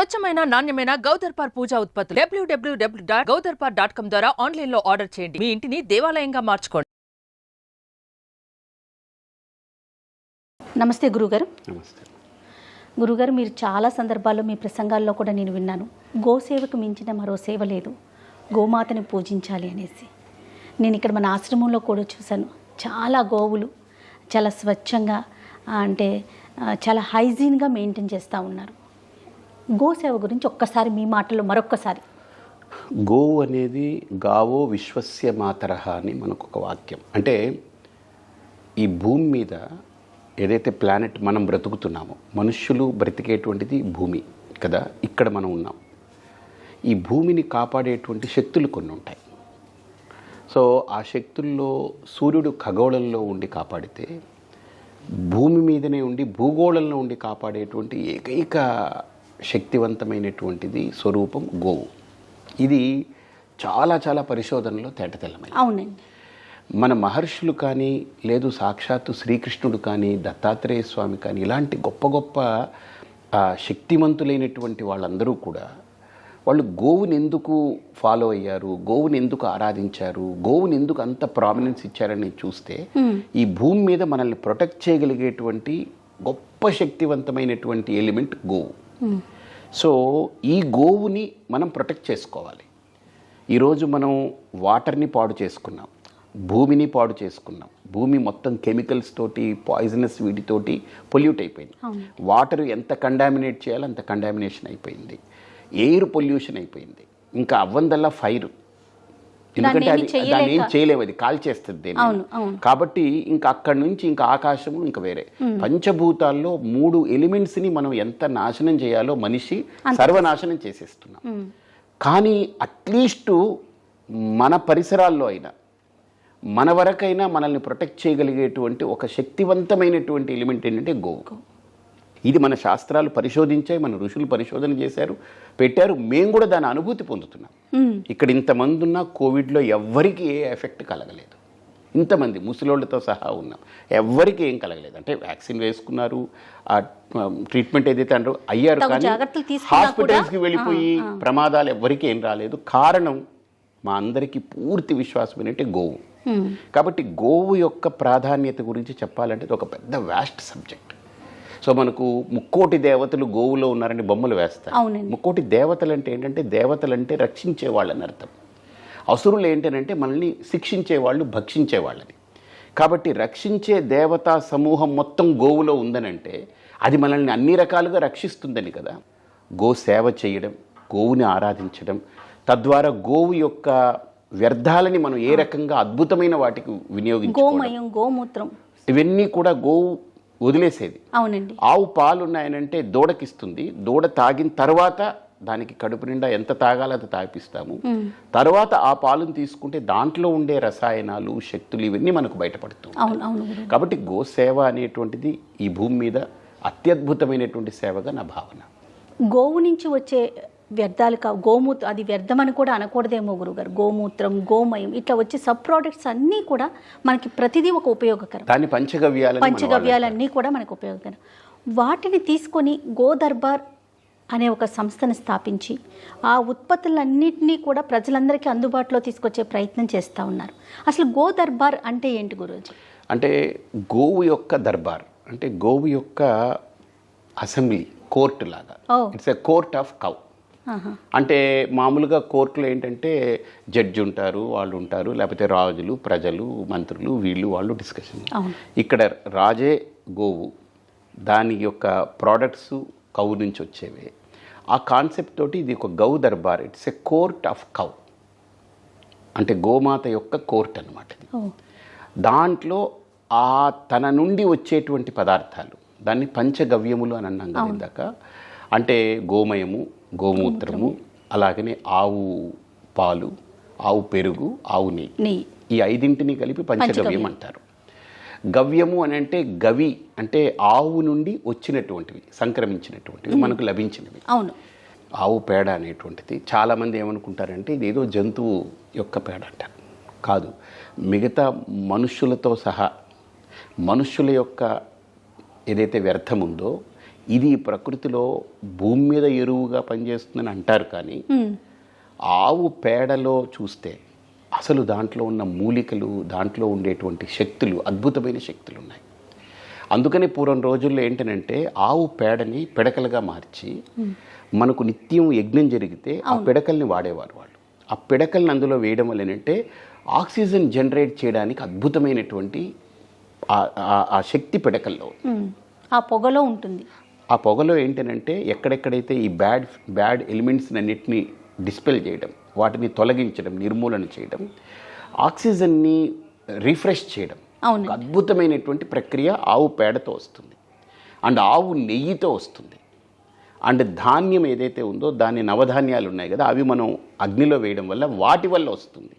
స్వచ్ఛమైన నాణ్యమైన గౌదర్పార్ పూజా ఉత్పత్తులు www.gaudarpar.com ద్వారా ఆన్లైన్ లో ఆర్డర్ చేయండి. మీ ఇంటిని దేవాలయంగా మార్చుకోండి. నమస్తే గురుగారు. నమస్తే గురుగారు, మీరు చాలా సందర్భాల్లో మీ ప్రసంగాల్లో కూడా నేను విన్నాను, గోసేవకు మించిన మరో సేవ లేదు, గోమాతని పూజించాలి అనేసి. నేను ఇక్కడ మన ఆశ్రమంలో కూడా చూశాను, చాలా గోవులు చాలా స్వచ్ఛంగా అంటే చాలా హైజీన్గా మెయింటైన్ చేస్తూ ఉన్నారు. గోసేవ గురించి ఒక్కసారి మీ మాటల్లో మరొక్కసారి. గోవు అనేది గావో విశ్వస్య మాతరహ అని మనకు ఒక వాక్యం. అంటే ఈ భూమి మీద ఏదైతే ప్లానెట్ మనం బ్రతుకుతున్నామో, మనుష్యులు బ్రతికేటువంటిది భూమి కదా, ఇక్కడ మనం ఉన్నాం. ఈ భూమిని కాపాడేటువంటి శక్తులు కొన్ని ఉంటాయి. సో ఆ శక్తుల్లో సూర్యుడు ఖగోళంలో ఉండి కాపాడితే, భూమి మీదనే ఉండి భూగోళంలో ఉండి కాపాడేటువంటి ఏకైక శక్తివంతమైనటువంటిది స్వరూపం గోవు. ఇది చాలా చాలా పరిశోధనలో తేటతెల్లమైంది. అవునండి. మన మహర్షులు కానీ, లేదు సాక్షాత్తు శ్రీకృష్ణుడు కానీ, దత్తాత్రేయ స్వామి కానీ, ఇలాంటి గొప్ప గొప్ప శక్తిమంతులైనటువంటి వాళ్ళందరూ కూడా వాళ్ళు గోవుని ఎందుకు ఫాలో అయ్యారు, గోవుని ఎందుకు ఆరాధించారు, గోవుని ఎందుకు అంత ప్రామినెన్స్ ఇచ్చారని చూస్తే, ఈ భూమి మీద మనల్ని ప్రొటెక్ట్ చేయగలిగేటువంటి గొప్ప శక్తివంతమైనటువంటి ఎలిమెంట్ గోవు. సో ఈ గోవుని మనం ప్రొటెక్ట్ చేసుకోవాలి. ఈరోజు మనం వాటర్ని పాడు చేసుకున్నాం, భూమిని పాడు చేసుకున్నాం. భూమి మొత్తం కెమికల్స్ తోటి, పాయిజనస్ వీటితోటి పొల్యూట్ అయిపోయింది. వాటర్ ఎంత కండామినేట్ చేయాలో అంత కండామినేషన్ అయిపోయింది. ఎయిర్ పొల్యూషన్ అయిపోయింది. ఇంకా అవ్వందల్లా ఫైర్, ఎందుకంటే దాన్ని ఏం చేయలేవు, అది కాల్చేస్తుంది దేన్ని. కాబట్టి ఇంకా అక్కడి నుంచి ఇంకా ఆకాశము ఇంకా వేరే పంచభూతాల్లో 3 ఎలిమెంట్స్ని మనం ఎంత నాశనం చేయాలో మనిషి సర్వనాశనం చేసేస్తున్నాం. కానీ అట్లీస్ట్ మన పరిసరాల్లో అయినా, మన వరకైనా మనల్ని ప్రొటెక్ట్ చేయగలిగేటువంటి ఒక శక్తివంతమైనటువంటి ఎలిమెంట్ ఏంటంటే గోవు. ఇది మన శాస్త్రాలు పరిశోధించాయి, మన ఋషులు పరిశోధన చేశారు, పెట్టారు. మేము కూడా దాని అనుభూతి పొందుతున్నాం. ఇక్కడ ఇంతమంది ఉన్నా కోవిడ్లో ఎవ్వరికి ఏ ఎఫెక్ట్ కలగలేదు. ఇంతమంది ముసలోళ్ళతో సహా ఉన్నాం, ఎవ్వరికి ఏం కలగలేదు. అంటే వ్యాక్సిన్ వేసుకున్నారు, ఆ ట్రీట్మెంట్ ఏదైతే అంటారో అయ్యారు, కానీ హాస్పిటల్స్కి వెళ్ళిపోయి ప్రమాదాలు ఎవ్వరికి ఏం రాలేదు. కారణం మా అందరికీ పూర్తి విశ్వాసం ఏంటంటే గోవు. కాబట్టి గోవు యొక్క ప్రాధాన్యత గురించి చెప్పాలంటే ఇది ఒక పెద్ద వాస్ట్ సబ్జెక్ట్. సో మనకు 3,000,000 దేవతలు గోవులో ఉన్నారని బొమ్మలు వేస్తారు. 3,000,000 దేవతలు అంటే ఏంటంటే, దేవతలు అంటే రక్షించే వాళ్ళని అర్థం. అసురులు ఏంటంటే మనల్ని శిక్షించేవాళ్ళు, భక్షించేవాళ్ళని. కాబట్టి రక్షించే దేవతా సమూహం మొత్తం గోవులో ఉందనంటే అది మనల్ని అన్ని రకాలుగా రక్షిస్తుందని కదా. గో సేవ చేయడం, గోవుని ఆరాధించడం, తద్వారా గోవు యొక్క వ్యర్థాలని మనం ఏ రకంగా అద్భుతమైన వాటికి వినియోగించుకోవడం, గోమూత్రం, ఇవన్నీ కూడా గోవు వదిలేసేది. అవునండి. ఆవు పాలు ఉన్నాయనంటే దూడకిస్తుంది, దూడ తాగిన తర్వాత దానికి కడుపు నిండా ఎంత తాగాలో అది తాగిపిస్తాము. తర్వాత ఆ పాలను తీసుకుంటే దాంట్లో ఉండే రసాయనాలు, శక్తులు ఇవన్నీ మనకు బయటపడుతుంది. కాబట్టి గోసేవ అనేటువంటిది ఈ భూమి మీద అత్యద్భుతమైనటువంటి సేవగా నా భావన. గోవు నుంచి వచ్చే వ్యర్థాలు గోమూత్రం, అది వ్యర్థమని కూడా అనకూడదేమో గురుగారు. గోమూత్రం, గోమయం ఇట్లా వచ్చే సబ్ ప్రోడక్ట్స్ అన్నీ కూడా మనకి ప్రతిదీ ఒక ఉపయోగకరం. దాని పంచగవ్యాలన్నీ కూడా మనకు ఉపయోగకరం. వాటిని తీసుకొని గోదర్బార్ అనే ఒక సంస్థను స్థాపించి ఆ ఉత్పత్తులన్నింటినీ కూడా ప్రజలందరికీ అందుబాటులో తీసుకొచ్చే ప్రయత్నం చేస్తూ ఉన్నారు. అసలు గోదర్బార్ అంటే ఏంటి గురూజీ? అంటే గోవు యొక్క దర్బార్ అంటే గోవు యొక్క అసెంబ్లీ, కోర్టు లాగా. It's a court of cow. అంటే మామూలుగా కోర్టులో ఏంటంటే జడ్జి ఉంటారు, వాళ్ళు ఉంటారు, లేకపోతే రాజులు, ప్రజలు, మంత్రులు, వీళ్ళు వాళ్ళు డిస్కషన్. ఇక్కడ రాజే గోవు, దాని యొక్క ప్రోడక్ట్స్ కౌ నుంచి వచ్చేవే. ఆ కాన్సెప్ట్ తోటి ఇది ఒక Gau Darbar. It's a court of cow, అంటే గోమాత యొక్క కోర్ట్ అనమాట. దాంట్లో ఆ తన నుండి వచ్చేటువంటి పదార్థాలు, దాన్ని పంచగవ్యములు అని అన్నాం కదా ఇందాక. అంటే గోమయము, గోమూత్రము, అలాగనే ఆవు పాలు, ఆవు పెరుగు, ఆవు నెయ్యి, ఈ 5 కలిపి పంచగవ్యం అంటారు. గవ్యము అని అంటే గవి అంటే ఆవు నుండి వచ్చినటువంటివి, సంక్రమించినటువంటివి, మనకు లభించినవి. ఆవు పేడ అనేటువంటిది చాలామంది ఏమనుకుంటారంటే ఇదేదో జంతువు యొక్క పేడ అంటారు. కాదు, మిగతా మనుష్యులతో సహా మనుష్యుల యొక్క ఏదైతే వ్యర్థం ఉందో ఇది ప్రకృతిలో భూమి మీద ఎరువుగా పనిచేస్తుందని అంటారు, కానీ ఆవు పేడలో చూస్తే అసలు దాంట్లో ఉన్న మూలికలు, దాంట్లో ఉండేటువంటి శక్తులు, అద్భుతమైన శక్తులు ఉన్నాయి. అందుకని పూర్వం రోజుల్లో ఏంటంటే ఆవు పేడని పిడకలుగా మార్చి మనకు నిత్యం యజ్ఞం జరిగితే ఆ పిడకల్ని వాడేవారు వాళ్ళు. ఆ పిడకల్ని అందులో వేయడం వల్ల ఏంటంటే ఆక్సిజన్ జనరేట్ చేయడానికి అద్భుతమైనటువంటి ఆ శక్తి పిడకల్లో, ఆ పొగలో ఉంటుంది. ఆ పొగలో ఏంటంటే ఎక్కడెక్కడైతే ఈ బ్యాడ్ ఎలిమెంట్స్ అన్నిటిని డిస్పెల్ చేయడం, వాటిని తొలగించడం, నిర్మూలన చేయడం, ఆక్సిజన్ని రిఫ్రెష్ చేయడం, అద్భుతమైనటువంటి ప్రక్రియ ఆవు పేడతో వస్తుంది. అండ్ ఆవు నెయ్యితో వస్తుంది. అండ్ ధాన్యం ఏదైతే ఉందో దాని నవధాన్యాలు ఉన్నాయి కదా, అవి మనం అగ్నిలో వేయడం వల్ల వాటి వల్ల వస్తుంది.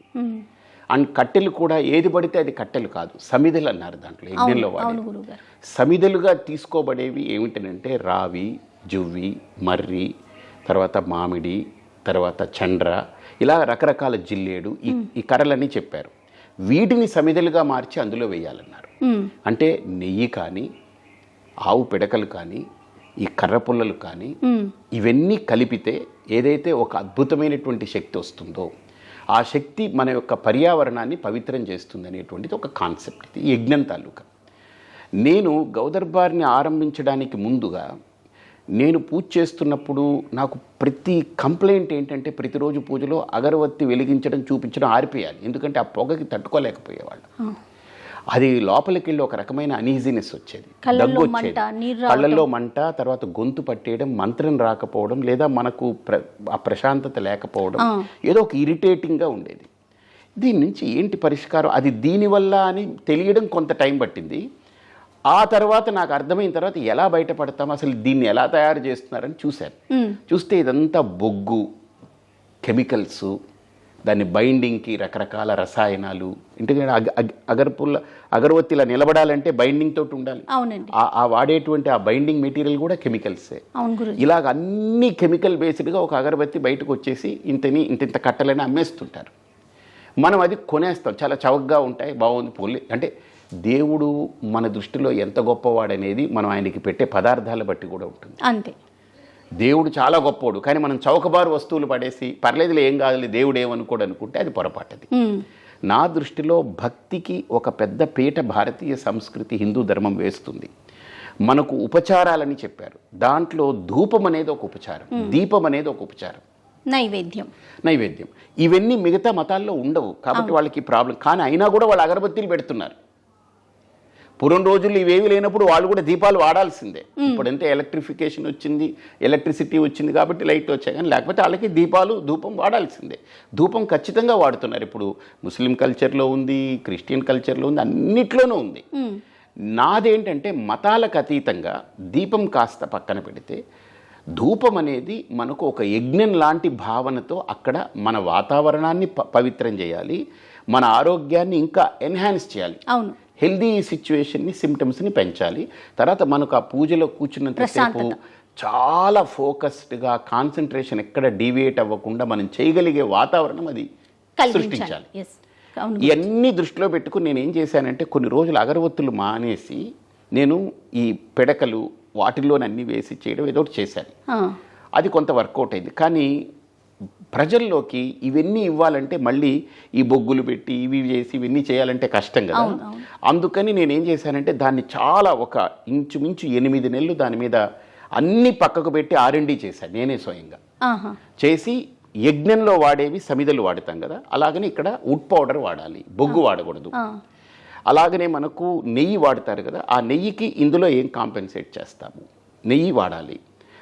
అండ్ కట్టెలు కూడా ఏది పడితే అది కట్టెలు కాదు, సమిధులు అన్నారు దాంట్లో యజ్ఞంలో వాడే. సమిధులుగా తీసుకోబడేవి ఏమిటంటే రావి, జువ్వి, మర్రి, తర్వాత మామిడి, తర్వాత చండ్ర, ఇలా రకరకాల జిల్లేడు, ఈ కర్రలన్నీ చెప్పారు. వీటిని సమిధులుగా మార్చి అందులో వేయాలన్నారు. అంటే నెయ్యి కానీ, ఆవు పిడకలు కానీ, ఈ కర్ర పుల్లలు కానీ, ఇవన్నీ కలిపితే ఏదైతే ఒక అద్భుతమైనటువంటి శక్తి వస్తుందో ఆ శక్తి మన యొక్క పర్యావరణాన్ని పవిత్రం చేస్తుంది అనేటువంటిది ఒక కాన్సెప్ట్. ఇది యజ్ఞం తాలూకా. నేను గౌదర్బార్ని ఆరంభించడానికి ముందుగా నేను పూజ చేస్తున్నప్పుడు నాకు ప్రతి కంప్లైంట్ ఏంటంటే ప్రతిరోజు పూజలో అగరవత్తి వెలిగించడం, చూపించడం ఆరిపోయాలి. ఎందుకంటే ఆ పొగకి తట్టుకోలేకపోయేవాళ్ళు. అది లోపలికి వెళ్ళి ఒక రకమైన అనీజీనెస్ వచ్చేది, దగ్గు వచ్చేది, కళ్ళల్లో మంట, తర్వాత గొంతు పట్టేయడం, మంత్రం రాకపోవడం, లేదా మనకు ఆ ప్రశాంతత లేకపోవడం, ఏదో ఒక ఇరిటేటింగ్గా ఉండేది. దీని నుంచి ఏంటి పరిష్కారం, అది దీనివల్ల అని తెలియడం కొంత టైం పట్టింది. ఆ తర్వాత నాకు అర్థమైన తర్వాత ఎలా బయటపడతాం, అసలు దీన్ని ఎలా తయారు చేస్తున్నారని చూశాను. చూస్తే ఇదంతా బొగ్గు, కెమికల్స్, దాన్ని బైండింగ్కి రకరకాల రసాయనాలు. ఎందుకంటే అగరవత్తిలా నిలబడాలంటే బైండింగ్ తోటి ఉండాలి. ఆ వాడేటువంటి ఆ బైండింగ్ మెటీరియల్ కూడా కెమికల్సే. ఇలాగ అన్ని కెమికల్ బేస్డ్గా ఒక అగరబత్తి బయటకు వచ్చేసి ఇంత కట్టలని అమ్మేస్తుంటారు. మనం అది కొనేస్తాం, చాలా చవకగా ఉంటాయి, బాగుంది పోలే. అంటే దేవుడు మన దృష్టిలో ఎంత గొప్పవాడనేది మనం ఆయనకి పెట్టే పదార్థాల బట్టి కూడా ఉంటుంది. అంతే. దేవుడు చాలా గొప్పోడు, కానీ మనం చౌకబారు వస్తువులు పడేసి పర్లేదులే ఏం కాదులే దేవుడు ఏమనుకోడు అనుకుంటే అది పొరపాటది. నా దృష్టిలో భక్తికి ఒక పెద్ద పీట భారతీయ సంస్కృతి, హిందూ ధర్మం వేస్తుంది. మనకు ఉపచారాలని చెప్పారు, దాంట్లో ధూపం అనేది ఒక ఉపచారం, దీపం అనేది ఒక ఉపచారం, నైవేద్యం. ఇవన్నీ మిగతా మతాల్లో ఉండవు కాబట్టి వాళ్ళకి ప్రాబ్లం. కానీ అయినా కూడా వాళ్ళు అగరబత్తీలు పెడుతున్నారు. పూర్వం రోజుల్లో ఇవేవి లేనప్పుడు వాళ్ళు కూడా దీపాలు వాడాల్సిందే. ఇప్పుడంటే ఎలక్ట్రిఫికేషన్ వచ్చింది, ఎలక్ట్రిసిటీ వచ్చింది కాబట్టి లైట్ వచ్చాయి, కానీ లేకపోతే వాళ్ళకి ధూపం వాడాల్సిందే. ధూపం ఖచ్చితంగా వాడుతున్నారు. ఇప్పుడు ముస్లిం కల్చర్లో ఉంది, క్రిస్టియన్ కల్చర్లో ఉంది, అన్నిట్లోనూ ఉంది. నాదేంటంటే మతాలకు అతీతంగా దీపం కాస్త పక్కన పెడితే ధూపం అనేది మనకు ఒక యజ్ఞం లాంటి భావనతో అక్కడ మన వాతావరణాన్ని పవిత్రం చేయాలి, మన ఆరోగ్యాన్ని ఇంకా ఎన్హాన్స్ చేయాలి, హెల్దీ సిచ్యువేషన్ని, సిమ్టమ్స్ని పెంచాలి. తర్వాత మనకు ఆ పూజలో కూర్చున్నంతసేపు చాలా ఫోకస్డ్గా, కాన్సన్ట్రేషన్ ఎక్కడ డీవియేట్ అవ్వకుండా మనం చేయగలిగే వాతావరణం అది సృష్టించాలి. ఇవన్నీ దృష్టిలో పెట్టుకుని నేను ఏం చేశానంటే కొన్ని రోజులు అగరవత్తులు మానేసి నేను ఈ పిడకలు వాటిల్లోనే అన్నీ వేసి చేయడం ఏదో ఒకటి చేశాను. అది కొంత వర్కౌట్ అయింది. కానీ ప్రజల్లోకి ఇవన్నీ ఇవ్వాలంటే మళ్ళీ ఈ బొగ్గులు పెట్టి ఇవి చేసి ఇవన్నీ చేయాలంటే కష్టం కదా. అందుకని నేనేం చేశానంటే దాన్ని చాలా ఒక ఇంచుమించు 8 నెలలు దాని మీద అన్ని పక్కకు పెట్టి R&D చేశాను నేనే స్వయంగా. చేసి యజ్ఞంలో వాడేవి సమిధలు వాడతాం కదా, అలాగని ఇక్కడ వుడ్ పౌడర్ వాడాలి, బొగ్గు వాడకూడదు. అలాగనే మనకు నెయ్యి వాడతారు కదా, ఆ నెయ్యికి ఇందులో ఏం కాంపెన్సేట్ చేస్తాము, నెయ్యి వాడాలి.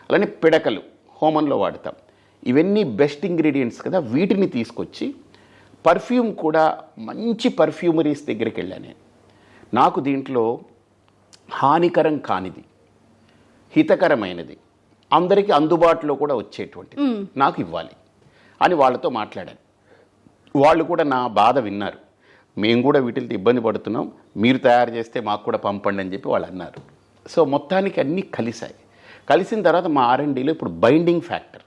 అలానే పిడకలు హోమంలో వాడతాం. ఇవన్నీ బెస్ట్ ఇంగ్రీడియంట్స్ కదా, వీటిని తీసుకొచ్చి పర్ఫ్యూమ్ కూడా మంచి పర్ఫ్యూమరీస్ దగ్గరికి వెళ్ళాను నేను. నాకు దీంట్లో హానికరం కానిది, హితకరమైనది, అందరికీ అందుబాటులో కూడా వచ్చేటువంటిది నాకు ఇవ్వాలి అని వాళ్ళతో మాట్లాడాను. వాళ్ళు కూడా నా బాధ విన్నారు. మేము కూడా వీటితో ఇబ్బంది పడుతున్నాం, మీరు తయారు చేస్తే మాకు కూడా పంపండి అని చెప్పి వాళ్ళు అన్నారు. సో మొత్తానికి అన్నీ కలిసాయి. కలిసిన తర్వాత మా R&Dలో ఇప్పుడు బైండింగ్ ఫ్యాక్టర్,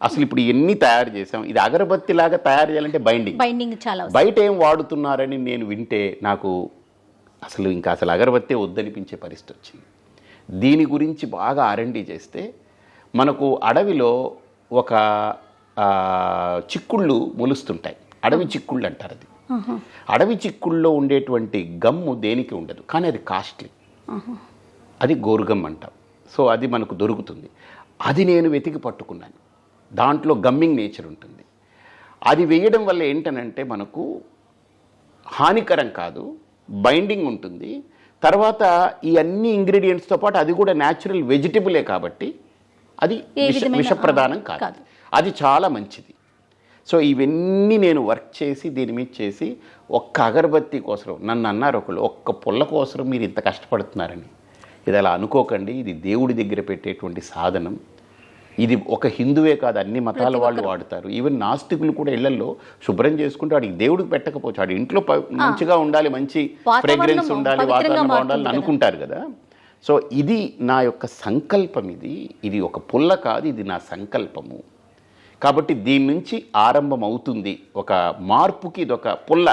అసలు ఇప్పుడు ఇవన్నీ తయారు చేసాం, ఇది అగరబత్తి లాగా తయారు చేయాలంటే బైండింగ్ చాలా బయట ఏం వాడుతున్నారని నేను వింటే నాకు అసలు అగరబత్తే వద్దనిపించే పరిస్థితి వచ్చింది. దీని గురించి బాగా ఆర్ఎండి చేస్తే మనకు అడవిలో ఒక చిక్కుళ్ళు మొలుస్తుంటాయి, అడవి చిక్కుళ్ళు అంటారు. అది అడవి చిక్కుళ్ళలో ఉండేటువంటి గమ్ము దేనికి ఉండదు, కానీ అది కాస్ట్లీ, అది గోరుగమ్ అంటాం. సో అది మనకు దొరుకుతుంది. అది నేను వెతికి పట్టుకున్నాను. దాంట్లో గమ్మింగ్ నేచర్ ఉంటుంది. అది వేయడం వల్ల ఏంటనంటే మనకు హానికరం కాదు, బైండింగ్ ఉంటుంది. తర్వాత ఈ అన్ని ఇంగ్రీడియంట్స్తో పాటు అది కూడా న్యాచురల్ వెజిటబులే కాబట్టి అది విషప్రదానం కాదు. అది చాలా మంచిది. సో ఇవన్నీ నేను వర్క్ చేసి దీని మీద చేసి ఒక్క అగరబత్తి కోసం నన్ను అన్నారు ఒకళ్ళు, ఒక్క పుల్ల కోసం మీరు ఇంత కష్టపడుతున్నారని. ఇది అలా అనుకోకండి, ఇది దేవుడి దగ్గర పెట్టేటువంటి సాధనం. ఇది ఒక హిందువే కాదు, అన్ని మతాల వాళ్ళు వాడతారు. ఈవెన్ నాస్తికులు కూడా ఇళ్లలో శుభ్రం చేసుకుంటే వాడికి దేవుడికి పెట్టకపోవచ్చు, వాడి ఇంట్లో మంచిగా ఉండాలి, మంచి ఫ్రేగ్రెన్స్ ఉండాలి, వాతావరణం బాగుండాలని అనుకుంటారు కదా. సో ఇది నా యొక్క సంకల్పం. ఇది ఒక పుల్ల కాదు, ఇది నా సంకల్పము. కాబట్టి దీని నుంచి ఆరంభం అవుతుంది ఒక మార్పుకి. ఇది ఒక పుల్ల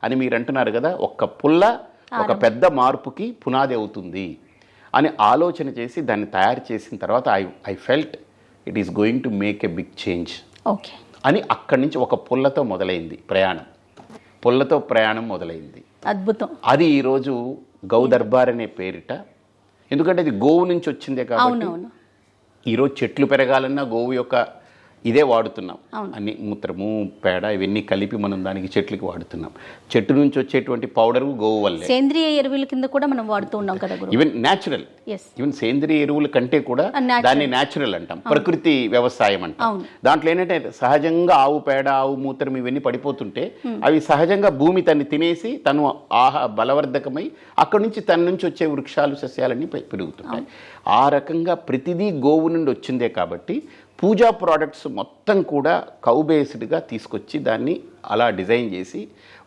అని మీరు అంటున్నారు కదా, ఒక్క పుల్ల ఒక పెద్ద మార్పుకి పునాది అవుతుంది అని ఆలోచన చేసి దాన్ని తయారు చేసిన తర్వాత I felt it is going to make a big change అని అక్కడి నుంచి ఒక పుల్లతో మొదలైంది ప్రయాణం. పుల్లతో ప్రయాణం మొదలైంది. అద్భుతం. అది ఈరోజు గౌ దర్బార్ అనే పేరిట, ఎందుకంటే అది గోవు నుంచి వచ్చిందే కాబట్టి ఈరోజు చెట్లు పెరగాలన్నా గోవు యొక్క ఇదే వాడుతున్నాం. అన్ని మూత్రము పేడ ఇవన్నీ కలిపి మనం దానికి చెట్లకి వాడుతున్నాం. చెట్టు నుంచి వచ్చేటువంటి పౌడరు గోవు వల్లే. సేంద్రియ ఎరువుల కింద కూడా మనం వాడుతూ ఉన్నాం కదా గురు. ఈవెన్ న్యాచురల్, ఈవెన్ సేంద్రియ ఎరువుల కంటే కూడా దాన్ని న్యాచురల్ అంటాం, ప్రకృతి వ్యవసాయం అంటాం. దాంట్లో ఏంటంటే సహజంగా ఆవు పేడ ఆవు మూత్రం ఇవన్నీ పడిపోతుంటే అవి సహజంగా భూమి తన్ని తినేసి తను బలవర్ధకమై అక్కడి నుంచి తన నుంచి వచ్చే వృక్షాలు సస్యాలన్నీ పెరుగుతుంటాయి. ఆ రకంగా ప్రతిదీ గోవు నుండి వచ్చిందే కాబట్టి పూజా ప్రోడక్ట్స్ మొత్తం కూడా కౌ బేస్డ్గా తీసుకొచ్చి దాన్ని అలా డిజైన్ చేసి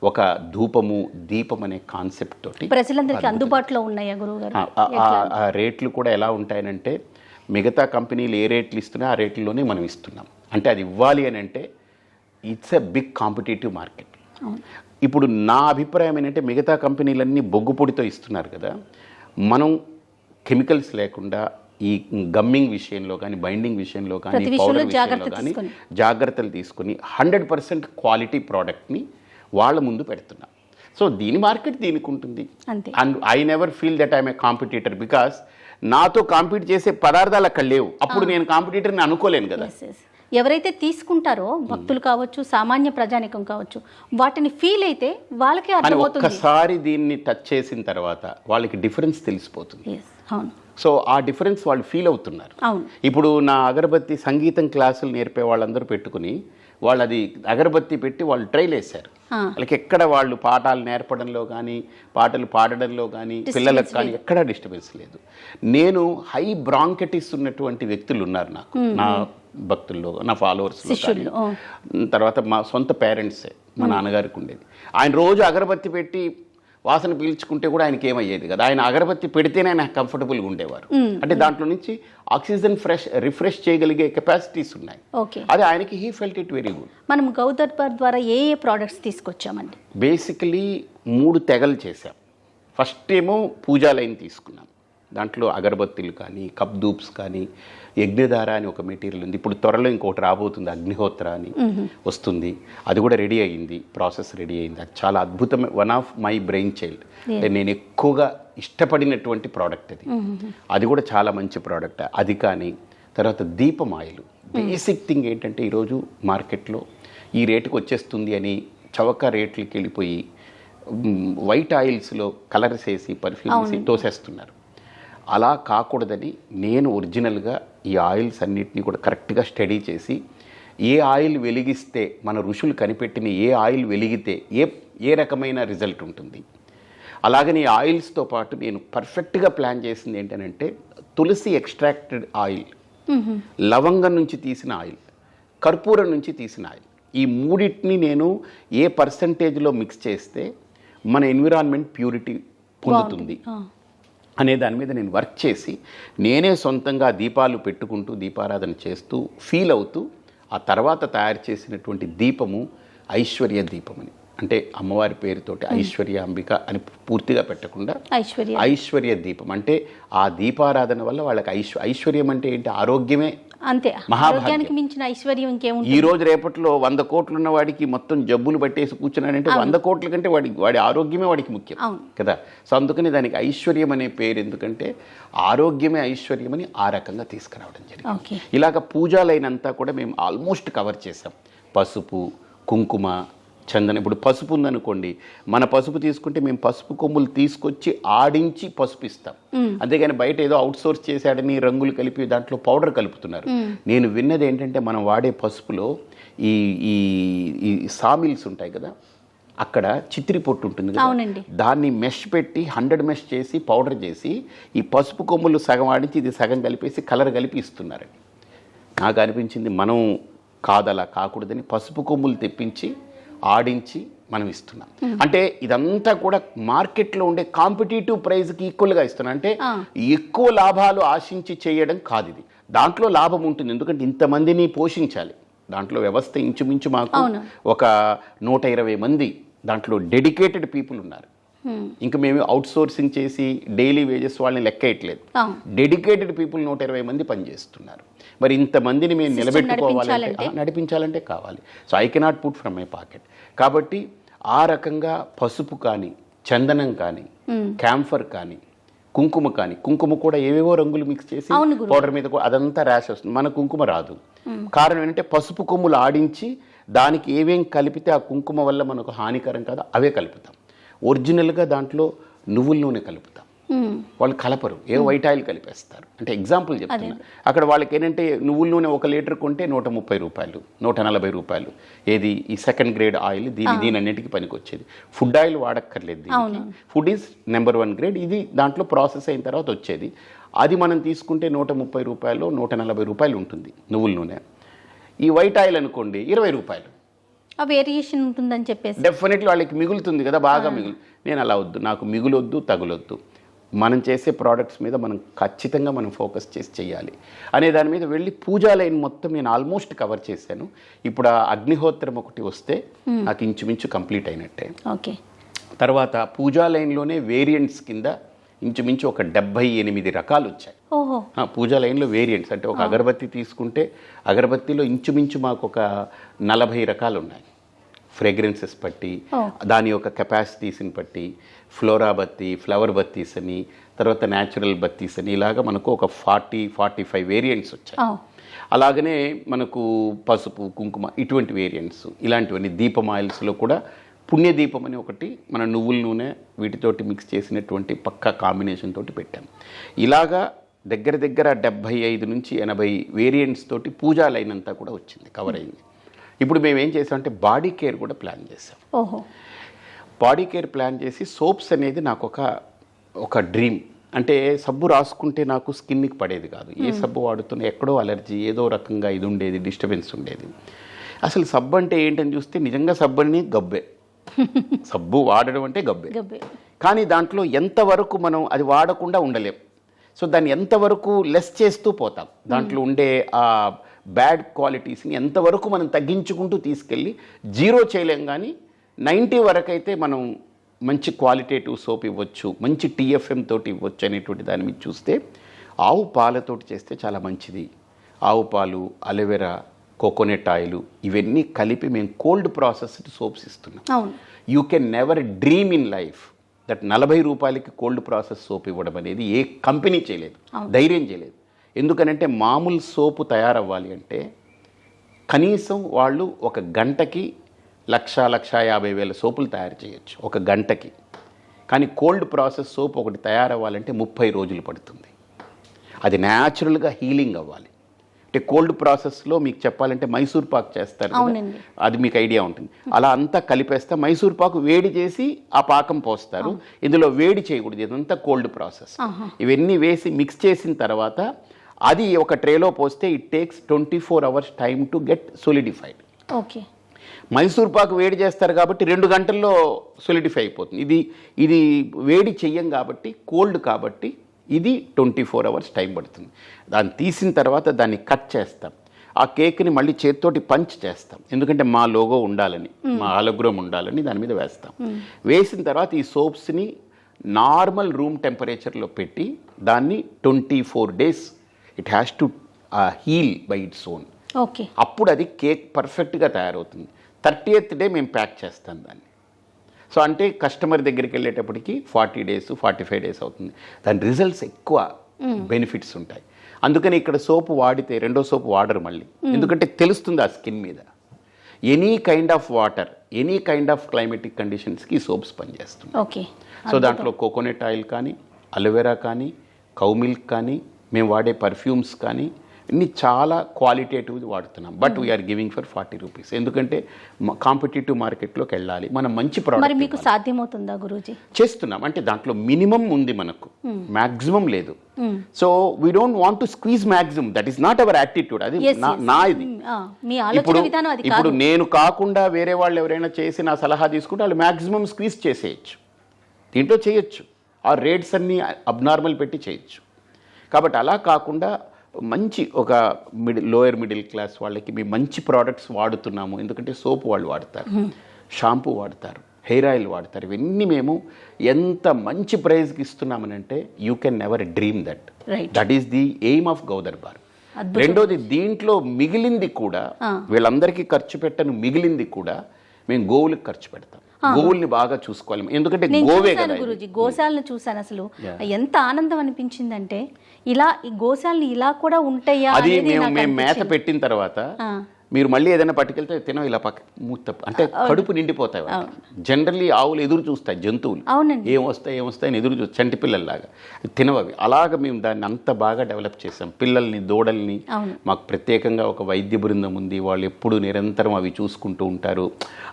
ఒక ధూపము దీపం అనే కాన్సెప్ట్ తోటి ప్రజలందరికీ అందుబాటులో ఉన్నాయా గురువుగారు? ఆ రేట్లు కూడా ఎలా ఉంటాయనంటే మిగతా కంపెనీలు ఏ రేట్లు ఇస్తున్నా ఆ రేట్లలోనే మనం ఇస్తున్నాం. అంటే అది ఇవ్వాలి అని అంటే it's a big competitive market. ఇప్పుడు నా అభిప్రాయం ఏంటంటే మిగతా కంపెనీలన్నీ బొగ్గు పొడితో ఇస్తున్నారు కదా, మనం కెమికల్స్ లేకుండా ఈ గమ్మింగ్ విషయంలో కానీ బైండింగ్ విషయంలో కానీ పౌడర్ విషయంలో కానీ జాగ్రత్తలు తీసుకుని 100% క్వాలిటీ ప్రోడక్ట్ని వాళ్ళ ముందు పెడుతున్నాం. సో దీని మార్కెట్ దీనికి ఉంటుంది. And I never feel that I'm a competitor, because నాతో కాంపీట్ చేసే పదార్థాలు అక్కడ లేవు. అప్పుడు నేను కాంపిటీటర్ని అనుకోలేను కదా. ఎవరైతే తీసుకుంటారో భక్తులు కావచ్చు, సామాన్య ప్రజానికం కావచ్చు, వాటిని ఫీల్ అయితే వాళ్ళకే అర్థమవుతుంది. ఒక్కసారి దీన్ని టచ్ చేసిన తర్వాత వాళ్ళకి డిఫరెన్స్ తెలిసిపోతుంది. సో ఆ డిఫరెన్స్ వాళ్ళు ఫీల్ అవుతున్నారు. ఇప్పుడు నా అగరబత్తి సంగీతం క్లాసులు నేర్పే వాళ్ళందరూ పెట్టుకుని వాళ్ళు అది అగరబత్తి పెట్టి వాళ్ళు ట్రైల్ వేశారు. వాళ్ళకి ఎక్కడ వాళ్ళు పాఠాలు నేర్పడంలో కానీ పాటలు పాడడంలో కానీ పిల్లలకు కానీ ఎక్కడా డిస్టర్బెన్స్ లేదు. నేను హై బ్రాంకటిస్ ఉన్నటువంటి వ్యక్తులు ఉన్నారు నాకు, నా భక్తుల్లో నా ఫాలోవర్స్లో కానీ, తర్వాత మా సొంత పేరెంట్సే, మా నాన్నగారికి ఉండేది. ఆయన రోజు అగరబత్తి పెట్టి వాసన పీల్చుకుంటే కూడా ఆయనకి ఏమయ్యేది కదా. ఆయన అగరబత్తి పెడితేనే ఆయన కంఫర్టబుల్గా ఉండేవారు. అంటే దాంట్లో నుంచి ఆక్సిజన్ రిఫ్రెష్ చేయగలిగే కెపాసిటీస్ ఉన్నాయి. అది ఆయనకి he felt it very good. మనం గౌ దర్బార్ ద్వారా ఏ ప్రోడక్ట్స్ తీసుకొచ్చామండి? బేసికలీ 3 తెగలు చేశాం. ఫస్ట్ ఏమో పూజా లైన్ తీసుకున్నాం. దాంట్లో అగరబత్తులు కానీ కప్ ధూప్స్ కానీ యజ్ఞధార అని ఒక మెటీరియల్ ఉంది. ఇప్పుడు త్వరలో ఇంకోటి రాబోతుంది, అగ్నిహోత్ర అని వస్తుంది. అది కూడా రెడీ అయ్యింది, ప్రాసెస్ రెడీ అయింది. అది చాలా అద్భుతమైన one of my brain child. నేను ఎక్కువగా ఇష్టపడినటువంటి ప్రోడక్ట్ అది. అది కూడా చాలా మంచి ప్రోడక్ట్. అది కానీ తర్వాత దీపం ఆయిల్. బేసిక్ థింగ్ ఏంటంటే ఈరోజు మార్కెట్లో ఈ రేటుకి వచ్చేస్తుంది అని చవక రేట్లకి వెళ్ళిపోయి వైట్ ఆయిల్స్లో కలర్స్ వేసి పర్ఫ్యూమ్ వేసి తోసేస్తున్నారు. అలా కాకూడదని నేను ఒరిజినల్గా ఈ ఆయిల్స్ అన్నిటినీ కూడా కరెక్ట్గా స్టడీ చేసి ఏ ఆయిల్ వెలిగిస్తే మన ఋషులు కనిపెట్టిన ఏ ఆయిల్ వెలిగితే ఏ రకమైన రిజల్ట్ ఉంటుంది. అలాగని ఆయిల్స్తో పాటు నేను పర్ఫెక్ట్గా ప్లాన్ చేసింది ఏంటంటే తులసి ఎక్స్ట్రాక్టెడ్ ఆయిల్, లవంగం నుంచి తీసిన ఆయిల్, కర్పూరం నుంచి తీసిన ఆయిల్, ఈ మూడింటిని నేను ఏ పర్సంటేజ్లో మిక్స్ చేస్తే మన ఎన్విరాన్మెంట్ ప్యూరిటీ పొందుతుంది అనే దాని మీద నేను వర్క్ చేసి నేనే సొంతంగా దీపాలు పెట్టుకుంటూ దీపారాధన చేస్తూ ఫీల్ అవుతూ ఆ తర్వాత తయారు చేసినటువంటి దీపము ఐశ్వర్య దీపం అని. అంటే అమ్మవారి పేరుతోటి ఐశ్వర్యాంబిక అని పూర్తిగా పెట్టకుండా ఐశ్వర్య దీపం అంటే ఆ దీపారాధన వల్ల వాళ్ళకి ఐశ్వర్యం అంటే ఏంటి? ఆరోగ్యమే అంతే. మహాభాగ్యం. ఆరోగ్యానికి మించిన ఐశ్వర్యం ఇంకేముంటుంది? ఈ రోజు రేపట్లో 100 కోట్లు ఉన్న వాడికి మొత్తం జబ్బులు పట్టేసి కూర్చున్నాడంటే 100 కోట్ల కంటే వాడి ఆరోగ్యమే వాడికి ముఖ్యం కదా. సో అందుకని దానికి ఐశ్వర్యం అనే పేరు ఎందుకంటే ఆరోగ్యమే ఐశ్వర్యం అని ఆ రకంగా తీసుకురావడం జరిగింది. ఇలాగ పూజలైనంతా కూడా మేము ఆల్మోస్ట్ కవర్ చేసాం. పసుపు, కుంకుమ, చందనం. ఇప్పుడు పసుపు ఉందనుకోండి, మన పసుపు తీసుకుంటే మేము పసుపు కొమ్ములు తీసుకొచ్చి ఆడించి పసుపు ఇస్తాం. అంతేగాని బయట ఏదో అవుట్ సోర్స్ చేశాడని రంగులు కలిపి దాంట్లో పౌడర్ కలుపుతున్నారు. నేను విన్నది ఏంటంటే మనం వాడే పసుపులో ఈ ఈ సామిల్స్ ఉంటాయి కదా, అక్కడ చిత్రి పొట్టు ఉంటుంది కదా, దాన్ని మెష్ పెట్టి 100 మెష్ చేసి పౌడర్ చేసి ఈ పసుపు కొమ్ములు సగం ఆడించి ఇది సగం కలిపేసి కలర్ కలిపి ఇస్తున్నారని నాకు అనిపించింది. మనం కాదలా కాకూడదని పసుపు కొమ్ములు తెప్పించి ఆడించి మనం ఇస్తున్నాం. అంటే ఇదంతా కూడా మార్కెట్లో ఉండే కాంపిటేటివ్ ప్రైస్కి ఈక్వల్గా ఇస్తున్నాం. అంటే ఎక్కువ లాభాలు ఆశించి చేయడం కాదు ఇది. దాంట్లో లాభం ఉంటుంది, ఎందుకంటే ఇంతమందిని పోషించాలి. దాంట్లో వ్యవస్థ ఇంచుమించు మాకు ఒక 120 మంది దాంట్లో డెడికేటెడ్ పీపుల్ ఉన్నారు. ఇంకా మేము అవుట్ సోర్సింగ్ చేసి డైలీ వేజెస్ వాళ్ళని లెక్కేయట్లేదు. డెడికేటెడ్ పీపుల్ 120 మంది పనిచేస్తున్నారు. మరి ఇంతమందిని మేము నిలబెట్టుకోవాలంటే నడిపించాలంటే కావాలి. So I cannot put from my pocket. కాబట్టి ఆ రకంగా పసుపు కానీ, చందనం కానీ, క్యాంఫర్ కానీ, కుంకుమ కానీ, కుంకుమ కూడా ఏవేవో రంగులు మిక్స్ చేసి పౌడర్ మీద అదంతా ర్యాష్ వస్తుంది. మన కుంకుమ రాదు. కారణం ఏంటంటే పసుపు కొమ్ములు ఆడించి దానికి ఏవేం కలిపితే ఆ కుంకుమ వల్ల మనకు హానికరం కాదు అవే కలుపుతాం. ఒరిజినల్గా దాంట్లో నువ్వుల నూనె కలుపుతాం. వాళ్ళు కలపరు, ఏ వైట్ ఆయిల్ కలిపేస్తారు. అంటే ఎగ్జాంపుల్ చెప్తున్నా. అక్కడ వాళ్ళకి ఏంటంటే నువ్వుల నూనె 1 లీటర్ కొంటే 130 రూపాయలు, 140 రూపాయలు. ఏది ఈ సెకండ్ గ్రేడ్ ఆయిల్, దీని అన్నిటికీ పనికి వచ్చేది. ఫుడ్ ఆయిల్ వాడక్కర్లేదు. Food is number 1 grade. ఇది దాంట్లో ప్రాసెస్ అయిన తర్వాత వచ్చేది. అది మనం తీసుకుంటే 130 రూపాయలు, 140 రూపాయలు ఉంటుంది నువ్వుల నూనె. ఈ వైట్ ఆయిల్ అనుకోండి 20 రూపాయలు. వేరియేషన్ ఉంటుందని చెప్పేసి డెఫినెట్లీ వాళ్ళకి మిగులుతుంది కదా, బాగా మిగులు. నేను అలా వద్దు, నాకు మిగులొద్దు, తగులొద్దు. మనం చేసే ప్రోడక్ట్స్ మీద మనం ఖచ్చితంగా మనం ఫోకస్ చేసి చేయాలి అనే దాని మీద వెళ్ళి పూజా లైన్ మొత్తం నేను ఆల్మోస్ట్ కవర్ చేశాను. ఇప్పుడు ఆ అగ్నిహోత్రం ఒకటి వస్తే నాకు ఇంచుమించు కంప్లీట్ అయినట్టే. ఓకే. తర్వాత పూజా లైన్లోనే వేరియంట్స్ కింద ఇంచుమించు ఒక 78 రకాలు వచ్చాయి. పూజా లైన్లో వేరియంట్స్ అంటే ఒక అగరబత్తి తీసుకుంటే అగరబత్తిలో ఇంచుమించు మాకు ఒక 40 రకాలు ఉన్నాయి. ఫ్రేగ్రెన్సెస్ బట్టి, దాని యొక్క కెపాసిటీస్ని బట్టి, ఫ్లోరా బత్తి, ఫ్లవర్ బత్తీస్ అని, తర్వాత న్యాచురల్ బత్తీస్ అని, ఇలాగా మనకు ఒక 40-45 వేరియంట్స్ వచ్చాయి. అలాగనే మనకు పసుపు, కుంకుమ ఇటువంటి వేరియంట్స్, ఇలాంటివన్నీ. దీపం ఆయిల్స్లో కూడా పుణ్యదీపం అని ఒకటి మన నువ్వుల నూనె వీటితోటి మిక్స్ చేసినటువంటి పక్కా కాంబినేషన్ తోటి పెట్టాం. ఇలాగా దగ్గర 75 నుంచి 80 వేరియంట్స్ తోటి పూజా లైన్ అంతా కూడా వచ్చింది, కవర్ అయింది. ఇప్పుడు మేము ఏం చేసామంటే బాడీ కేర్ కూడా ప్లాన్ చేసాం. బాడీ కేర్ ప్లాన్ చేసి సోప్స్ అనేది నాకు ఒక డ్రీమ్. అంటే సబ్బు రాసుకుంటే నాకు స్కిన్కి పడేది కాదు. ఏ సబ్బు వాడుతున్నా ఎక్కడో అలర్జీ, ఏదో రకంగా ఇది ఉండేది, డిస్టర్బెన్స్ ఉండేది. అసలు సబ్బు అంటే ఏంటని చూస్తే నిజంగా సబ్బు అని గబ్బే. సబ్బు వాడడం అంటే గబ్బే. కానీ దాంట్లో ఎంతవరకు మనం అది వాడకుండా ఉండలేం. సో దాన్ని ఎంతవరకు లెస్ చేస్తూ పోతాం. దాంట్లో ఉండే ఆ బ్యాడ్ క్వాలిటీస్ని ఎంతవరకు మనం తగ్గించుకుంటూ తీసుకెళ్ళి 0 చేయలేం. కానీ 90 వరకు అయితే మనం మంచి క్వాలిటేటివ్ సోప్ ఇవ్వచ్చు, మంచి TFM తోటి ఇవ్వచ్చు అనేటువంటి దాని మీద చూస్తే ఆవు పాలతోటి చేస్తే చాలా మంచిది. ఆవు పాలు, అలోవెరా, కోకోనట్ ఆయిల్ ఇవన్నీ కలిపి మేము కోల్డ్ ప్రాసెస్డ్ సోప్స్ ఇస్తున్నాం. You can never dream in life that 40 రూపాయలకి కోల్డ్ ప్రాసెస్ సోప్ ఇవ్వడం అనేది ఏ కంపెనీ చేయలేదు, ధైర్యం చేయలేదు. ఎందుకనంటే మామూలు సోపు తయారవ్వాలి అంటే కనీసం వాళ్ళు ఒక గంటకి 1,50,000 సోపులు తయారు చేయొచ్చు ఒక గంటకి. కానీ కోల్డ్ ప్రాసెస్ సోప్ ఒకటి తయారవ్వాలంటే 30 రోజులు పడుతుంది. అది న్యాచురల్గా హీలింగ్ అవ్వాలి. అంటే కోల్డ్ ప్రాసెస్లో మీకు చెప్పాలంటే మైసూర్ పాక్ చేస్తారు, అది మీకు ఐడియా ఉంటుంది. అలా అంతా కలిపేస్తే మైసూర్ పాకు వేడి చేసి ఆ పాకం పోస్తారు. ఇందులో వేడి చేయకూడదు, ఇదంతా కోల్డ్ ప్రాసెస్. ఇవన్నీ వేసి మిక్స్ చేసిన తర్వాత అది ఒక ట్రేలో పోస్తే it takes 24 hours time to get solidified. Okay. Mysore pak వేడి చేస్తారు కాబట్టి 2 గంటల్లో సొలిడిఫై అయిపోతుంది. ఇది వేడి చెయ్యం కాబట్టి, కోల్డ్ కాబట్టి ఇది 24 hours టైం పడుతుంది. దాన్ని తీసిన తర్వాత దాన్ని కట్ చేస్తాం. ఆ కేక్ని మళ్ళీ చేతితోటి పంచ్ చేస్తాం, ఎందుకంటే మా లోగో ఉండాలని, మా హాలోగ్రామ్ ఉండాలని దాని మీద వేస్తాం. వేసిన తర్వాత ఈ సోప్స్ని నార్మల్ రూమ్ టెంపరేచర్లో పెట్టి దాన్ని 24 days it has to heal by its own. Okay, అప్పుడు అది కేక్ పర్ఫెక్ట్గా తయారవుతుంది. 30th day మేము ప్యాక్ చేస్తాం దాన్ని. సో అంటే కస్టమర్ దగ్గరికి వెళ్ళేటప్పటికి 40 days 45 days అవుతుంది. దాని రిజల్ట్స్ ఎక్కువ బెనిఫిట్స్ ఉంటాయి. అందుకని ఇక్కడ సోపు వాడితే రెండో సోపు వాడరు మళ్ళీ, ఎందుకంటే తెలుస్తుంది ఆ స్కిన్ మీద. Any kind of water, any kind of climatic కండిషన్స్కి సోప్స్ పనిచేస్తుంది. ఓకే. సో దాంట్లో కోకోనట్ ఆయిల్ కానీ, అలోవెరా కానీ, కౌ మిల్క్ కానీ, మేము వాడే పర్ఫ్యూమ్స్ కానీ ఇన్ని చాలా క్వాలిటేటివ్ వాడుతున్నాం. But we are giving for 40 rupees, ఎందుకంటే కాంపిటేటివ్ మార్కెట్లోకి వెళ్ళాలి, మనం మంచి మరి ప్రోడక్ట్ మీకు సాధ్యమవుతుందా గురూజీ? చేస్తున్నాం. అంటే దాంట్లో మినిమం ఉంది, మనకు మ్యాక్సిమం లేదు. So we don't want to squeeze maximum, that is not our attitude. అది నా ఇది. మీ ఆలోచన విధానం అది కాదు. ఇప్పుడు నేను కాకుండా వేరే వాళ్ళు ఎవరైనా చేసి నా సలహా తీసుకుంటే వాళ్ళు మ్యాక్సిమం స్క్వీజ్ చేసేయచ్చు, దీంట్లో చేయొచ్చు. ఆ రేట్స్ అన్నీ అబ్నార్మల్ పెట్టి చేయొచ్చు. కాబట్టి అలా కాకుండా మంచి ఒక లోయర్ మిడిల్ క్లాస్ వాళ్ళకి మేము మంచి ప్రోడక్ట్స్ వాడుతున్నాము. ఎందుకంటే సోప్ వాళ్ళు వాడతారు, షాంపూ వాడతారు, హెయిర్ ఆయిల్ వాడతారు. ఇవన్నీ మేము ఎంత మంచి ప్రైస్కి ఇస్తున్నామనంటే you can never dream that. That is the aim of Gaudarbar. రెండోది, దీంట్లో మిగిలింది కూడా వీళ్ళందరికీ ఖర్చు పెట్టను మిగిలింది కూడా మేము గోవులకు ఖర్చు పెడతాం. గోవుల్ని బాగా చూసుకోవాలి, ఎందుకంటే గోవే కదా. గురూజీ, గోశాలను చూసాను, అసలు ఎంత ఆనందం అనిపించిందంటే ఇలా ఈ గోశాలని ఇలా కూడా ఉంటాయా. అది మేము మేత పెట్టిన తర్వాత మీరు మళ్ళీ ఏదైనా పట్టుకెళ్తే తినవు, ఇలా పక్క మూత అంటే కడుపు నిండిపోతాయి. జనరల్లీ ఆవులు ఎదురు చూస్తాయి, జంతువులు ఏమొస్తాయని ఎదురు చూస్తాయి, చంటి పిల్లల్లాగా తినవవి. అలాగ మేము దాన్ని అంత బాగా డెవలప్ చేసాం. పిల్లల్ని, దూడల్ని మాకు ప్రత్యేకంగా ఒక వైద్య బృందం ఉంది, వాళ్ళు ఎప్పుడు నిరంతరం అవి చూసుకుంటూ ఉంటారు.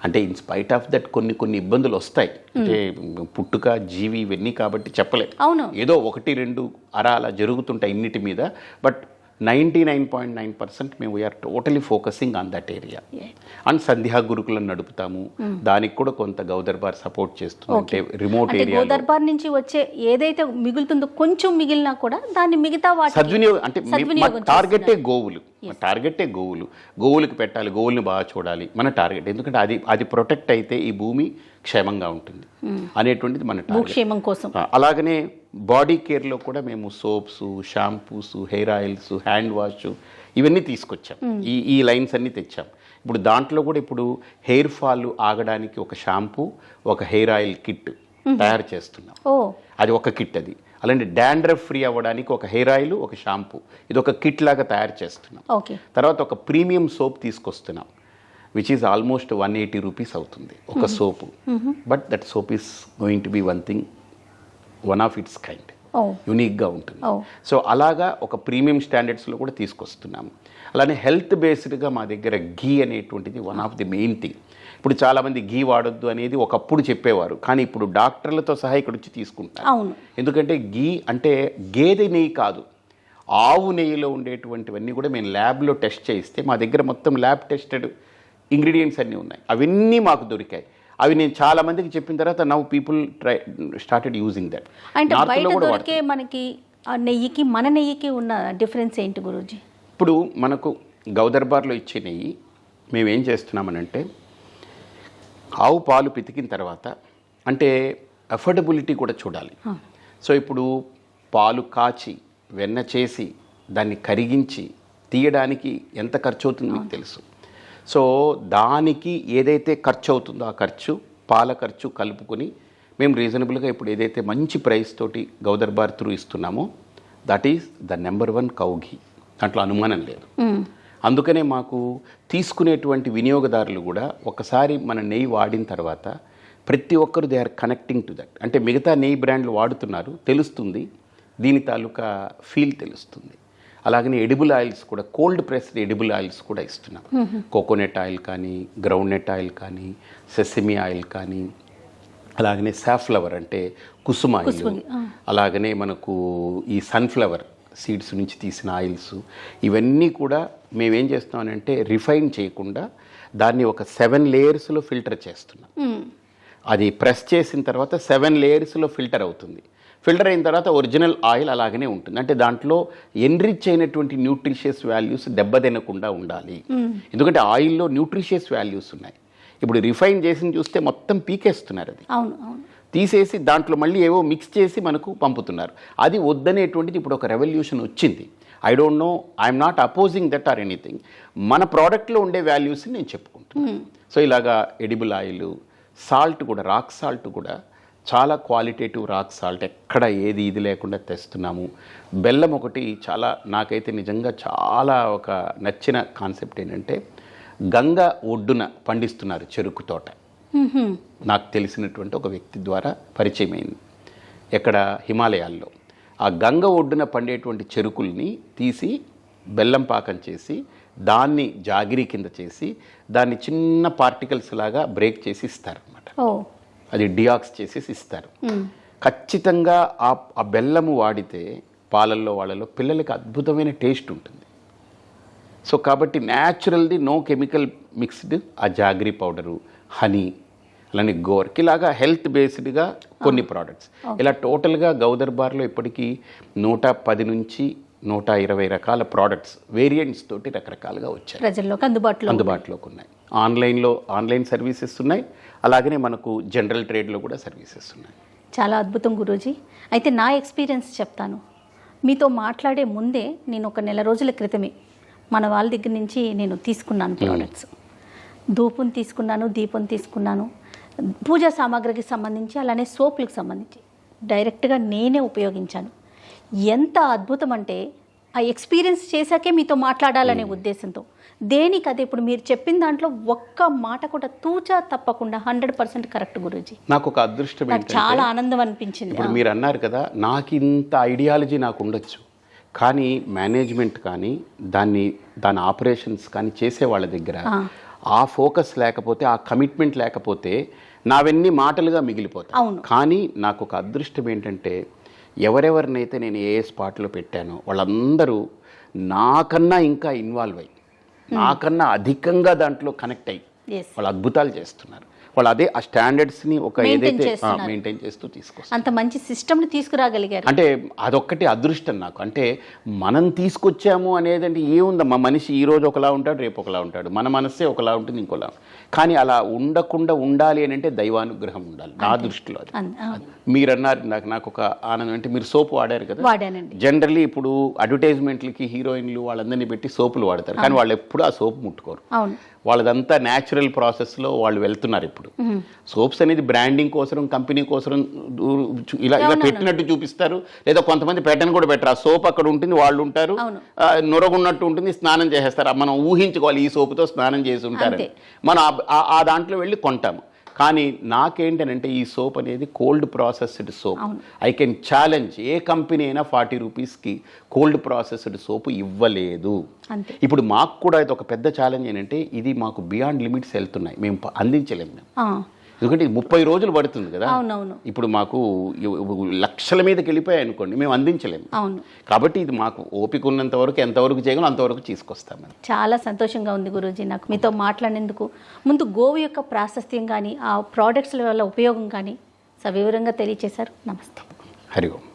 అంటే ఇన్ స్పైట్ ఆఫ్ దట్ కొన్ని ఇబ్బందులు వస్తాయి, అంటే పుట్టుక జీవి ఇవన్నీ కాబట్టి చెప్పలేదు. ఏదో 1-2 అలా జరుగుతుంటాయి ఇన్నిటి మీద. బట్ 99.9% మేము we are totally focusing on that area. And Sandhya గురుకులను నడుపుతాము, దానికి కూడా కొంత గౌదర్బార్ సపోర్ట్ చేస్తుంది. అంటే రిమోట్ ఏరియా గౌదర్బార్ నుంచి వచ్చే ఏదైతే మిగులుతుందో కొంచెం మిగిలినా కూడా దాన్ని మిగతా సద్వినియోగం. అంటే టార్గెటే గోవులు, గోవులకు పెట్టాలి, గోవుల్ని బాగా చూడాలి మన టార్గెట్. ఎందుకంటే అది ప్రొటెక్ట్ అయితే ఈ భూమి క్షేమంగా ఉంటుంది అనేటువంటిది మన టార్గెట్ కోసం. అలాగనే బాడీ కేర్లో కూడా మేము soaps, shampoos, hair oils, hand wash ఇవన్నీ తీసుకొచ్చాం. ఈ లైన్స్ అన్నీ తెచ్చాం. ఇప్పుడు దాంట్లో కూడా ఇప్పుడు హెయిర్ ఫాల్ ఆగడానికి ఒక షాంపూ, ఒక హెయిర్ ఆయిల్ కిట్ తయారు చేస్తున్నాం. అది ఒక కిట్. అది అలాంటి డాండ్రఫ్ ఫ్రీ అవ్వడానికి ఒక హెయిర్ ఆయిల్, ఒక షాంపూ, ఇది ఒక కిట్ లాగా తయారు చేస్తున్నాం. తర్వాత ఒక ప్రీమియం సోప్ తీసుకొస్తున్నాం, విచ్ ఈజ్ ఆల్మోస్ట్ 180 rupees అవుతుంది ఒక soap. But that soap is going to be one of its kind, యూనిక్గా ఉంటుంది. సో అలాగా ఒక ప్రీమియం స్టాండర్డ్స్లో కూడా తీసుకొస్తున్నాము. అలానే హెల్త్ బేస్డ్గా మా దగ్గర ఘీ అనేటువంటిది one of the main thing. ఇప్పుడు చాలామంది ఘీ వాడొద్దు అనేది ఒకప్పుడు చెప్పేవారు, కానీ ఇప్పుడు డాక్టర్లతో సహా ఇక్కడ వచ్చి తీసుకుంటారు. ఎందుకంటే ఘీ అంటే గేదె నెయ్యి కాదు, ఆవు నెయ్యిలో ఉండేటువంటివన్నీ కూడా మేము ల్యాబ్లో టెస్ట్ చేయిస్తే మా దగ్గర మొత్తం ల్యాబ్ టెస్టెడ్ ఇంగ్రీడియంట్స్ అన్నీ ఉన్నాయి. అవన్నీ మాకు దొరికాయి. అవి నేను చాలా మందికి చెప్పిన తర్వాత now people started using that. అంటే బయట దొరికే మనకి నెయ్యికి మన నెయ్యికి ఉన్న డిఫరెన్స్ ఏంటి గురూజీ? ఇప్పుడు మనకు గౌదర్బార్లో ఇచ్చే నెయ్యి మేము ఏం చేస్తున్నామనంటే, ఆవు పాలు పితికిన తర్వాత అంటే అఫోర్డబిలిటీ కూడా చూడాలి. సో ఇప్పుడు పాలు కాచి వెన్న చేసి దాన్ని కరిగించి తీయడానికి ఎంత ఖర్చు అవుతుందో మీకు తెలుసు. సో దానికి ఏదైతే ఖర్చు అవుతుందో ఆ ఖర్చు, పాల ఖర్చు కలుపుకొని మేము రీజనబుల్గా ఇప్పుడు ఏదైతే మంచి ప్రైస్ తోటి గౌదర్బార్ త్రూ ఇస్తున్నామో that is the number 1 cow ghee, దాంట్లో అనుమానం లేదు. అందుకనే మాకు తీసుకునేటువంటి వినియోగదారులు కూడా ఒకసారి మన నెయ్యి వాడిన తర్వాత ప్రతి ఒక్కరు they are connecting to that. అంటే మిగతా నెయ్యి బ్రాండ్లు వాడుతున్నారు, తెలుస్తుంది, దీని తాలూకా ఫీల్ తెలుస్తుంది. అలాగనే ఎడిబుల్ ఆయిల్స్ కూడా, కోల్డ్ ప్రెస్డ్ ఎడిబుల్ ఆయిల్స్ కూడా ఇస్తున్నాం. కోకోనట్ ఆయిల్ కానీ, గ్రౌండ్నట్ ఆయిల్ కానీ, సెసమి ఆయిల్ కానీ, అలాగనే సాఫ్లవర్ అంటే కుసుమ ఆయిల్, అలాగనే మనకు ఈ సన్ఫ్లవర్ సీడ్స్ నుంచి తీసిన ఆయిల్స్, ఇవన్నీ కూడా మేమేం చేస్తున్నామంటే రిఫైన్ చేయకుండా దాన్ని ఒక 7 layers ఫిల్టర్ చేస్తున్నాం. అది ప్రెస్ చేసిన తర్వాత 7 layers ఫిల్టర్ అవుతుంది. ఫిల్టర్ అయిన తర్వాత ఒరిజినల్ ఆయిల్ అలాగనే ఉంటుంది. అంటే దాంట్లో ఎన్రిచ్ అయినటువంటి న్యూట్రిషియస్ వాల్యూస్ దెబ్బతినకుండా ఉండాలి. ఎందుకంటే ఆయిల్లో న్యూట్రిషియస్ వాల్యూస్ ఉన్నాయి. ఇప్పుడు రిఫైన్ చేసి చూస్తే మొత్తం పీకేస్తున్నారు, అది అవును అవును తీసేసి దాంట్లో మళ్ళీ ఏవో మిక్స్ చేసి మనకు పంపుతున్నారు. అది వద్దనేటువంటిది ఇప్పుడు ఒక రెవల్యూషన్ వచ్చింది. I don't know, I'm not opposing that or anything. మన ప్రోడక్ట్లో ఉండే వాల్యూస్ని నేను చెప్పుకుంటున్నాను. సో ఇలాగా ఎడిబుల్ ఆయిల్, సాల్ట్ కూడా, రాక్ సాల్ట్ కూడా చాలా క్వాలిటేటివ్ రాక్ సాల్ట్, ఎక్కడ ఏది ఇది లేకుండా తెస్తున్నాము. బెల్లం ఒకటి చాలా నాకైతే నిజంగా చాలా ఒక నచ్చిన కాన్సెప్ట్ ఏంటంటే, గంగ ఒడ్డున పండిస్తున్నారు చెరుకు తోట. నాకు తెలిసినటువంటి ఒక వ్యక్తి ద్వారా పరిచయం అయింది. ఎక్కడ, హిమాలయాల్లో. ఆ గంగ ఒడ్డున పండేటువంటి చెరుకుల్ని తీసి బెల్లం పాకం చేసి దాన్ని జాగిరి కింద చేసి దాన్ని చిన్న పార్టికల్స్ లాగా బ్రేక్ చేసి ఇస్తారనమాట. అది డియాక్స్ చేసేసి ఇస్తారు. ఖచ్చితంగా ఆ బెల్లము వాడితే పాలల్లో వాళ్ళలో పిల్లలకి అద్భుతమైన టేస్ట్ ఉంటుంది. సో కాబట్టి న్యాచురల్ది, నో కెమికల్ మిక్స్డ్ ఆ జాగ్రీ పౌడరు, హనీ, అలానే గోర్క్, ఇలాగా హెల్త్ బేస్డ్గా కొన్ని ప్రోడక్ట్స్. ఇలా టోటల్గా గౌదర్బార్లో ఇప్పటికీ 110 నుంచి 120 రకాల ప్రోడక్ట్స్ వేరియంట్స్ తోటి రకరకాలుగా వచ్చాయి, ప్రజల్లోకి అందుబాటులోకి ఉన్నాయి. ఆన్లైన్ సర్వీసెస్ ఉన్నాయి, అలాగనే మనకు జనరల్ ట్రేడ్లో కూడా సర్వీసెస్ ఉన్నాయి. చాలా అద్భుతం గురూజీ. అయితే నా ఎక్స్పీరియన్స్ చెప్తాను. మీతో మాట్లాడే ముందే నేను ఒక నెల రోజుల క్రితమే మన వాళ్ళ దగ్గర నుంచి నేను తీసుకున్నాను ప్రోడక్ట్స్. ధూపం తీసుకున్నాను, దీపం తీసుకున్నాను, పూజా సామాగ్రికి సంబంధించి, అలానే సోపులకు సంబంధించి డైరెక్ట్గా నేనే ఉపయోగించాను. ఎంత అద్భుతం అంటే ఆ ఎక్స్పీరియన్స్ చేశాకే మీతో మాట్లాడాలనే ఉద్దేశంతో. దేనికి అదే, ఇప్పుడు మీరు చెప్పిన దాంట్లో ఒక్క మాట కూడా తూచా తప్పకుండా 100% కరెక్ట్ గురూజీ. నాకు ఒక అదృష్టం ఏంటంటే, చాలా ఆనందం అనిపించింది. ఇప్పుడు మీరు అన్నారు కదా, నాకు ఇంత ఐడియాలజీ నాకు ఉండొచ్చు, కానీ మేనేజ్మెంట్ కానీ దాని ఆపరేషన్స్ కానీ చేసే వాళ్ళ దగ్గర ఆ ఫోకస్ లేకపోతే, ఆ కమిట్మెంట్ లేకపోతే నావన్నీ మాటలుగా మిగిలిపోతాయి. కానీ నాకు ఒక అదృష్టం ఏంటంటే, ఎవరెవరినైతే నేను ఏ స్పాట్లో పెట్టానో వాళ్ళందరూ నాకన్నా ఇంకా ఇన్వాల్వ్ అయ్యి, నాకన్నా అధికంగా దాంట్లో కనెక్ట్ అయ్యి వాళ్ళు అద్భుతాలు చేస్తున్నారు. వాళ్ళు అదే ఆ స్టాండర్డ్స్ని ఒక ఏదైతే మెయింటైన్ చేస్తూ తీసుకొస్తారు. అంత మంచి సిస్టమ్ని తీసుకురాగలిగారు అంటే అదొక్కటి అదృష్టం నాకు. అంటే మనం తీసుకొచ్చాము అనేది అంటే ఏముందమ్మా, మనిషి ఈ రోజు ఒకలా ఉంటాడు, రేపు ఒకలా ఉంటాడు, మన మనస్సే ఒకలా ఉంటుంది, ఇంకోలా. కానీ అలా ఉండకుండా ఉండాలి అని అంటే దైవానుగ్రహం ఉండాలి నా దృష్టిలో. అది మీరు అన్నారు నాకు ఒక ఆనందం అంటే, మీరు సోపు వాడారు కదా. జనరల్లీ ఇప్పుడు అడ్వర్టైజ్మెంట్లకి హీరోయిన్లు వాళ్ళందరినీ పెట్టి సోపులు వాడతారు, కానీ వాళ్ళు ఎప్పుడు ఆ సోపు ముట్టుకోరు. వాళ్ళదంతా న్యాచురల్ ప్రాసెస్లో వాళ్ళు వెళ్తున్నారు. ఇప్పుడు సోప్స్ అనేది బ్రాండింగ్ కోసం, కంపెనీ కోసం ఇలా పెట్టినట్టు చూపిస్తారు, లేదా కొంతమంది పెట్టని కూడా పెట్టరు. ఆ సోప్ అక్కడ ఉంటుంది, వాళ్ళు ఉంటారు, నొరగున్నట్టు ఉంటుంది, స్నానం చేసేస్తారు. మనం ఊహించుకోవాలి ఈ సోపుతో స్నానం చేసి ఉంటారని. మనం ఆ దాంట్లో వెళ్ళి కొంటాము. కానీ నాకేంటనంటే, ఈ సోప్ అనేది cold processed soap. I can challenge A company అయినా 40 రూపీస్కి కోల్డ్ ప్రాసెస్డ్ సోపు ఇవ్వలేదు. ఇప్పుడు మాకు కూడా ఇది ఒక పెద్ద ఛాలెంజ్ ఏంటంటే, ఇది మాకు బియాండ్ లిమిట్స్ వెళ్తున్నాయి, మేము అందించలేము. మేము ఎందుకంటే 30 రోజులు పడుతుంది కదా. ఇప్పుడు మాకు లక్షల మీదకి వెళ్ళిపోయాయి అనుకోండి, మేము అందించలేము. కాబట్టి ఇది మాకు ఓపిక ఉన్నంత వరకు ఎంతవరకు చేయగలం అంతవరకు తీసుకొస్తాం. చాలా సంతోషంగా ఉంది గురూజీ నాకు మీతో మాట్లాడినందుకు. ముందు గోవు యొక్క ప్రాశస్త్యం కానీ, ఆ ప్రోడక్ట్స్ వల్ల ఉపయోగం కానీ సవివరంగా తెలియచేశారు. నమస్తే. హరి ఓం.